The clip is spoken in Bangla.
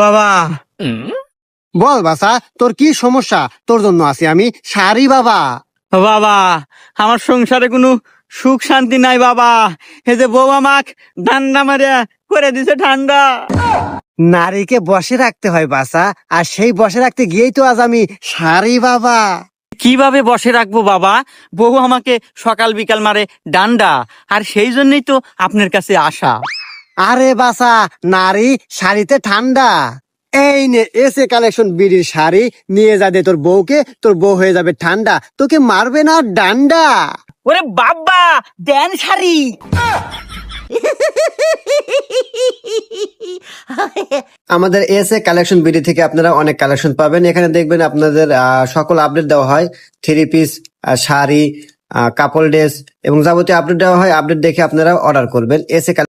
বাবা বল বাসা, তোর কি সমস্যা? তোর জন্য আছি আমি শাড়ি বাবা। বাবা আমার সংসারে কোনো সুখ শান্তি নাই বাবা। এই যে বউ আমাক ঠান্ডা মারিয়া করে দিছে ঠান্ডা। নারীকে বসে রাখতে হয় বাসা, আর সেই বসে রাখতে গিয়েই তো আজ আমি শাড়ি বাবা। কিভাবে বসে রাখবো বাবা? বউ আমাকে সকাল বিকাল মারে ডান্ডা, আর সেই জন্যই তো আপনার কাছে আসা। আরে বাসা, নারী শাড়িতে ঠান্ডা। এই নে এসে কালেকশন বিড়ির শাড়ি, নিয়ে যা দে তোর বউকে, তোর বউ হয়ে যাবে ঠান্ডা, তোকে মারবে না ডান্ডা। ওরে বাবা দেন শাড়ি। আমাদের এসে কালেকশন বিডি থেকে আপনারা অনেক কালেকশন পাবেন। এখানে দেখবেন আপনাদের সকল আপডেট দেওয়া হয়, three piece, sari, couple dress এবং যাবতীয় আপডেট দেওয়া হয়। আপডেট দেখে আপনারা অর্ডার করবেন। এসে